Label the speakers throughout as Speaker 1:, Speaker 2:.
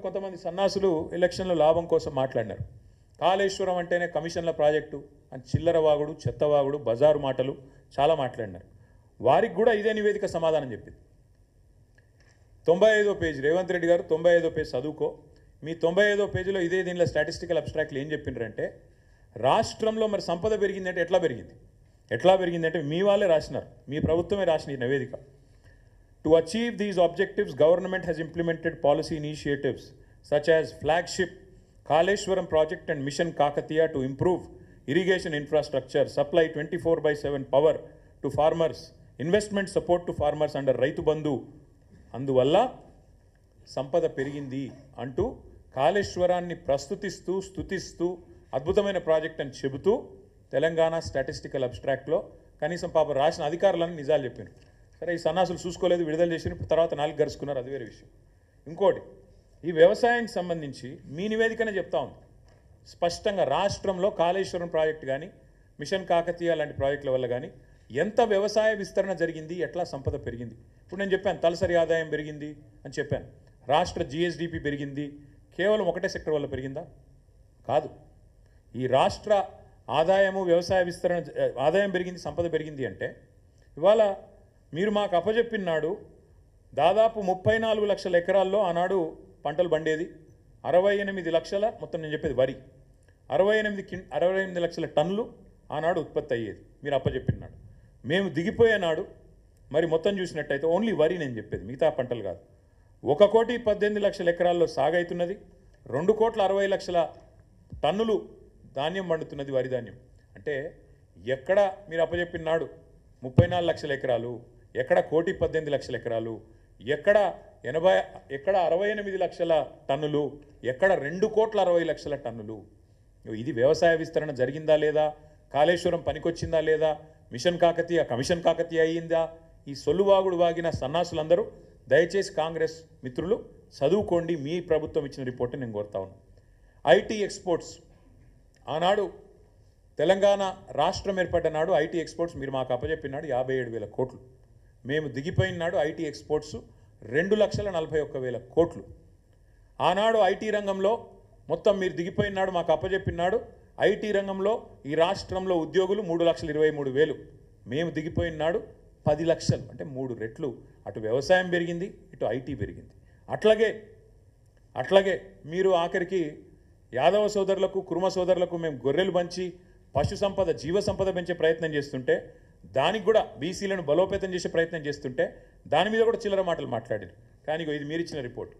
Speaker 1: కొంతమంది సన్నాసులు ఎలక్షన్లో లాభం కోసం మాట్లాడినారు. కాళేశ్వరం అంటేనే కమిషన్ల ప్రాజెక్టు అని చిల్లరవాగుడు, చెత్తవాగుడు, బజారు మాటలు చాలా మాట్లాడినారు. వారికి కూడా ఇదే నివేదిక సమాధానం చెప్పింది. 95వ పేజీ రేవంత్ రెడ్డి గారు 95వ పేజీ చదువుకో. మీ 95వ పేజీలో ఇదే దీనిలో స్టాటిస్టికల్ అబ్స్ట్రాక్ట్లు ఏం చెప్పిండ్రంటే రాష్ట్రంలో మరి సంపద పెరిగిందంటే ఎట్లా పెరిగిందంటే మీ వాళ్ళే రాసినారు, మీ ప్రభుత్వమే రాసిన ఈ నివేదిక. To achieve these objectives government has implemented policy initiatives such as flagship Kaleshwaram project and mission Kakatiya to improve irrigation infrastructure, supply 24/7 power to farmers, investment support to farmers under Rythu Bandhu. అందువల్ల సంపద పెరిగింది అంటూ కాళేశ్వరాన్ని ప్రస్తుతిస్తూ స్తుతిస్తూ అద్భుతమైన ప్రాజెక్ట్ అని చెబుతూ తెలంగాణ స్టాటిస్టికల్ అబ్స్ట్రాక్ట్లో కనీసం పాప రాసిన అధికారులను నిజాలు చెప్పారు. సరే, ఈ సన్నాసులు చూసుకోలేదు, విడుదల చేసిన ఇప్పుడు తర్వాత 4 గరుచుకున్నారు, అది వేరే విషయం. ఇంకోటి, ఈ వ్యవసాయానికి సంబంధించి మీ నివేదికనే చెప్తా ఉంది స్పష్టంగా రాష్ట్రంలో కాళేశ్వరం ప్రాజెక్టు కానీ మిషన్ కాకతీయ లాంటి ప్రాజెక్టుల వల్ల కానీ ఎంత వ్యవసాయ విస్తరణ జరిగింది, ఎట్లా సంపద పెరిగింది. ఇప్పుడు నేను చెప్పాను తలసరి ఆదాయం పెరిగింది అని చెప్పాను, రాష్ట్ర జిఎస్డిపి పెరిగింది. కేవలం ఒకటే సెక్టర్ వల్ల పెరిగిందా? కాదు. ఈ రాష్ట్ర ఆదాయము వ్యవసాయ విస్తరణ ఆదాయం పెరిగింది, సంపద పెరిగింది అంటే ఇవాళ మీరు మాకు అప్పజెప్పినాడు దాదాపు 34 లక్షల ఎకరాల్లో ఆనాడు పంటలు పండేది, 68 లక్షల మొత్తం నేను చెప్పేది వరి, 68 లక్షల టన్నులు ఆనాడు ఉత్పత్తి అయ్యేది మీరు అప్పజెప్పినాడు. మేము దిగిపోయే నాడు మరి మొత్తం చూసినట్టయితే ఓన్లీ వరి నేను చెప్పేది, మిగతా పంటలు కాదు, 1,18,00,000 ఎకరాల్లో సాగైతున్నది, 2,60,00,000 టన్నులు ధాన్యం పండుతున్నది, వరి ధాన్యం. అంటే ఎక్కడ మీరు అప్పచెప్పినాడు 34 లక్షల ఎకరాలు, ఎక్కడ 1,18,00,000 ఎకరాలు, ఎక్కడ 68 లక్షల టన్నులు, ఎక్కడ 2,60,00,000 టన్నులు. ఇది వ్యవసాయ విస్తరణ జరిగిందా లేదా, కాళేశ్వరం పనికొచ్చిందా లేదా, మిషన్ కాకతీయ కమిషన్ కాకతీయ అయ్యిందా? ఈ సొల్లువాగుడు వాగిన సన్నాసులందరూ దయచేసి కాంగ్రెస్ మిత్రులు చదువుకోండి, మీ ప్రభుత్వం ఇచ్చిన రిపోర్ట్ని నేను కోరుతా ఉన్నాను. ఐటీ ఎక్స్పోర్ట్స్ ఆనాడు తెలంగాణ రాష్ట్రం ఏర్పడ్డ నాడు ఐటీ ఎక్స్పోర్ట్స్ మీరు మాకు అప్పచెప్పినాడు 57,000 కోట్లు. మేము దిగిపోయిన నాడు ఐటీ ఎక్స్పోర్ట్స్ 2,41,000 కోట్లు. ఆనాడు ఐటీ రంగంలో మొత్తం మీరు దిగిపోయిన నాడు మాకు అప్పచెప్పినాడు ఐటీ రంగంలో ఈ రాష్ట్రంలో ఉద్యోగులు 3,23,000. మేము దిగిపోయిన నాడు 10 లక్షలు, అంటే 3 రెట్లు. అటు వ్యవసాయం పెరిగింది, ఇటు ఐటీ పెరిగింది. అట్లాగే మీరు ఆఖరికి యాదవ సోదరులకు కుర్మ సోదరులకు మేము గొర్రెలు పంచి పశు సంపద జీవ సంపద పెంచే ప్రయత్నం చేస్తుంటే, దానికి కూడా బీసీలను బలోపేతం చేసే ప్రయత్నం చేస్తుంటే దాని మీద కూడా చిల్లర మాటలు మాట్లాడారు. కానీ ఇది మీరు ఇచ్చిన రిపోర్ట్,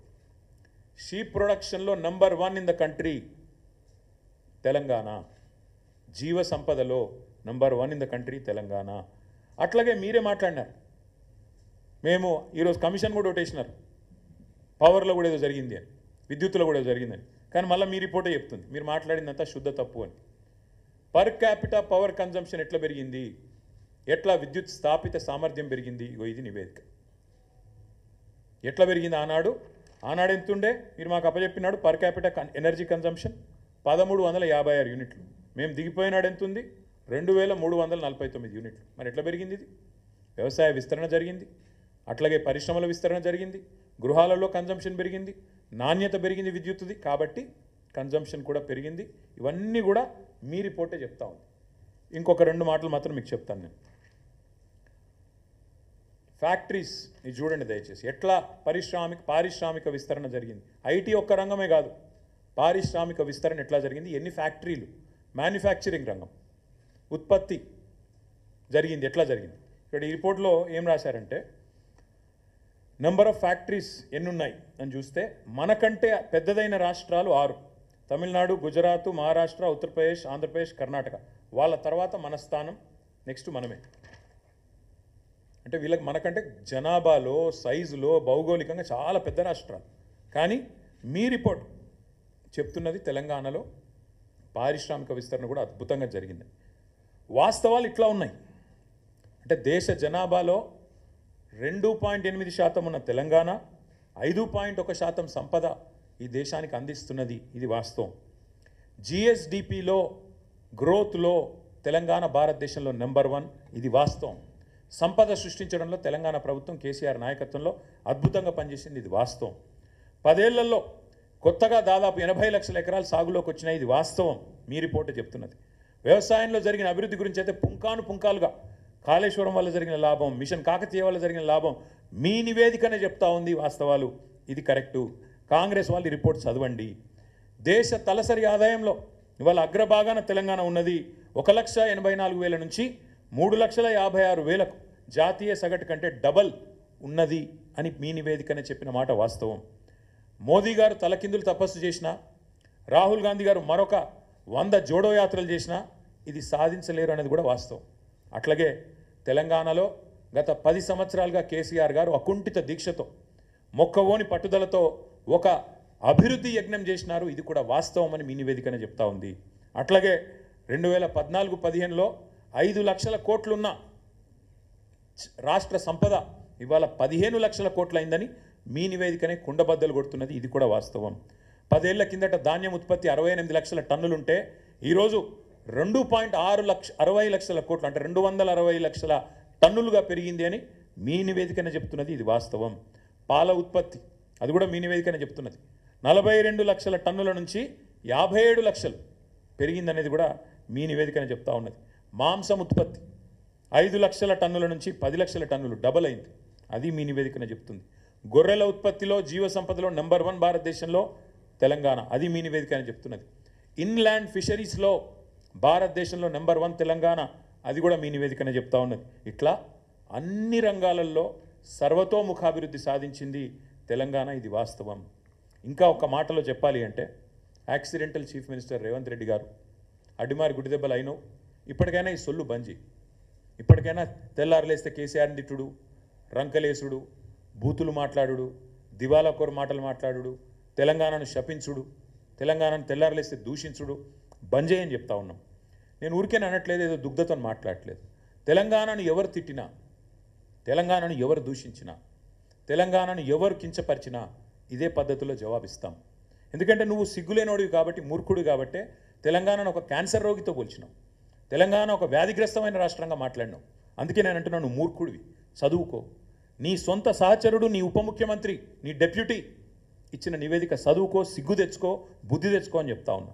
Speaker 1: షీప్ ప్రొడక్షన్లో number 1 in the country Telangana, జీవ సంపదలో number 1 in the country Telangana. అట్లాగే మీరే మాట్లాడినారు, మేము ఈరోజు కమిషన్ కూడా ఒకటేసినారు, పవర్లో కూడా ఏదో జరిగింది అని, విద్యుత్తులో కూడా ఏదో జరిగిందని. కానీ మళ్ళీ మీ రిపోర్టే చెప్తుంది మీరు మాట్లాడిందంతా శుద్ధ తప్పు అని. పర్ క్యాపిటల్ పవర్ కన్జంప్షన్ ఎట్లా పెరిగింది, ఎట్లా విద్యుత్ స్థాపిత సామర్థ్యం పెరిగింది, ఇది నివేదిక. ఎట్లా పెరిగింది ఆనాడు ఎంతుండే మీరు మాకు అప్పచెప్పినాడు పర్ క్యాపిటల్ ఎనర్జీ కన్జంప్షన్ 1,356 యూనిట్లు. మేము దిగిపోయినాడు ఎంతుంది 2,349 యూనిట్లు. మరి ఎట్లా పెరిగింది ఇది? వ్యవసాయ విస్తరణ జరిగింది, అట్లాగే పరిశ్రమల విస్తరణ జరిగింది, గృహాలలో కన్జంప్షన్ పెరిగింది, నాణ్యత పెరిగింది విద్యుత్తుది, కాబట్టి కన్జంప్షన్ కూడా పెరిగింది. ఇవన్నీ కూడా మీ రిపోర్టే చెప్తా ఉంది. ఇంకొక 2 మాటలు మాత్రం మీకు చెప్తాను నేను. ఫ్యాక్టరీస్ ఇది చూడండి దయచేసి, ఎట్లా పారిశ్రామిక విస్తరణ జరిగింది. ఐటీ ఒక్క రంగమే కాదు, పారిశ్రామిక విస్తరణ ఎట్లా జరిగింది, ఎన్ని ఫ్యాక్టరీలు, మ్యానుఫ్యాక్చరింగ్ రంగం, ఉత్పత్తి జరిగింది, ఎట్లా జరిగింది. ఇక్కడ ఈ రిపోర్ట్లో ఏం రాశారంటే నెంబర్ ఆఫ్ ఫ్యాక్టరీస్ ఎన్ని ఉన్నాయి అని చూస్తే మనకంటే పెద్దదైన రాష్ట్రాలు 6, తమిళనాడు, గుజరాత్, మహారాష్ట్ర, ఉత్తరప్రదేశ్, ఆంధ్రప్రదేశ్, కర్ణాటక. వాళ్ళ తర్వాత మన స్థానం, నెక్స్ట్ మనమే. అంటే వీళ్ళకి మనకంటే జనాభాలో సైజులో భౌగోళికంగా చాలా పెద్ద రాష్ట్రాలు. కానీ మీ రిపోర్ట్ చెప్తున్నది తెలంగాణలో పారిశ్రామిక విస్తరణ కూడా అద్భుతంగా జరిగింది. వాస్తవాలు ఇట్లా ఉన్నాయి. అంటే దేశ జనాభాలో 2.8% ఉన్న తెలంగాణ 5.1% సంపద ఈ దేశానికి అందిస్తున్నది, ఇది వాస్తవం. జిఎస్డిపిలో గ్రోత్లో తెలంగాణ భారతదేశంలో నెంబర్ 1, ఇది వాస్తవం. సంపద సృష్టించడంలో తెలంగాణ ప్రభుత్వం కేసీఆర్ నాయకత్వంలో అద్భుతంగా పనిచేసింది, ఇది వాస్తవం. 10 ఏళ్లలో కొత్తగా దాదాపు 80 లక్షల ఎకరాలు సాగులోకి వచ్చినాయి. ఇది వాస్తవం, మీ రిపోర్ట్ చెప్తున్నది. వ్యవసాయంలో జరిగిన అభివృద్ధి గురించి అయితే పుంకానుగా కాళేశ్వరం వల్ల జరిగిన లాభం, మిషన్ కాకతీయ వల్ల జరిగిన లాభం మీ నివేదికనే చెప్తా ఉంది. వాస్తవాలు, ఇది కరెక్టు. కాంగ్రెస్ వాళ్ళు రిపోర్ట్ చదవండి. దేశ తలసరి ఆదాయంలో ఇవాళ అగ్రభాగాన తెలంగాణ ఉన్నది. 1,84,000 నుంచి 3,56,000 జాతీయ సగటు కంటే డబల్ ఉన్నది అని మీ నివేదికనే చెప్పిన మాట వాస్తవం. మోదీ గారు తలకిందులు తపస్సు చేసినా, రాహుల్ గాంధీ గారు మరొక 100 జోడో యాత్రలు చేసినా ఇది సాధించలేరు అనేది కూడా వాస్తవం. అట్లాగే తెలంగాణలో గత 10 సంవత్సరాలుగా కేసీఆర్ గారు అకుంఠిత దీక్షతో, మొక్కవోని పట్టుదలతో ఒక అభివృద్ధి యజ్ఞం చేసినారు. ఇది కూడా వాస్తవం అని మీ నివేదికనే చెప్తా ఉంది. అట్లాగే 2014-15లో 5 లక్షల కోట్లున్న రాష్ట్ర సంపద ఇవాళ 15 లక్షల కోట్లు అయిందని మీ నివేదికనే కుండబద్దలు కొడుతున్నది. ఇది కూడా వాస్తవం. 10 ఏళ్ల కిందట ధాన్యం ఉత్పత్తి 68 లక్షల టన్నులుంటే ఈరోజు 2.60 లక్షల కోట్లు, అంటే 260 లక్షల టన్నులుగా పెరిగింది అని మీ నివేదికనే చెప్తున్నది. ఇది వాస్తవం. పాల ఉత్పత్తి, అది కూడా మీ నివేదికనే చెప్తున్నది. 42 లక్షల టన్నుల నుంచి 57 లక్షలు పెరిగిందనేది కూడా మీ నివేదికనే చెప్తా ఉన్నది. మాంసం ఉత్పత్తి 5 లక్షల టన్నుల నుంచి 10 లక్షల టన్నులు డబల్ అయింది. అది మీ నివేదికనే చెప్తుంది. గొర్రెల ఉత్పత్తిలో, జీవ సంపదలో నెంబర్ 1 భారతదేశంలో తెలంగాణ, అది మీ నివేదికనే చెప్తున్నది. ఇన్లాండ్ ఫిషరీస్లో భారతదేశంలో నెంబర్ 1 తెలంగాణ, అది కూడా మీ నివేదికనే చెప్తా ఉన్నది. ఇట్లా అన్ని రంగాలలో సర్వతోముఖాభివృద్ధి సాధించింది తెలంగాణ, ఇది వాస్తవం. ఇంకా ఒక మాటలో చెప్పాలి అంటే, accidental chief minister Revanth Reddy గారు అడ్డిమారి గుడ్డిదెబ్బలు అయినో, ఇప్పటికైనా ఈ సొల్లు బంజి, ఇప్పటికైనా తెల్లారులేస్తే కేసీఆర్ని తిట్టుడు, రంకలేసుడు, బూతులు మాట్లాడుడు, దివాలాకోరు మాటలు మాట్లాడుడు, తెలంగాణను శపించుడు, తెలంగాణను తెల్లారులేస్తే దూషించుడు బంజే అని చెప్తా ఉన్నాం. నేను ఊరికేనే అనట్లేదు, ఏదో దుగ్ధతో మాట్లాడట్లేదు. తెలంగాణను ఎవరు తిట్టినా, తెలంగాణను ఎవరు దూషించినా, తెలంగాణను ఎవరు కించపరిచినా ఇదే పద్ధతిలో జవాబిస్తాం. ఎందుకంటే నువ్వు సిగ్గులేనోడివి కాబట్టి, మూర్ఖుడు కాబట్టే తెలంగాణను ఒక క్యాన్సర్ రోగితో పోల్చినావు, తెలంగాణ ఒక వ్యాధిగ్రస్తమైన రాష్ట్రంగా మాట్లాడినావు. అందుకే నేను అంటున్నాను, నువ్వు మూర్ఖుడివి, చదువుకో. నీ సొంత సహచరుడు, నీ ఉప ముఖ్యమంత్రి, నీ డెప్యూటీ ఇచ్చిన నివేదిక చదువుకో, సిగ్గు తెచ్చుకో, బుద్ధి తెచ్చుకో అని చెప్తా ఉన్నా.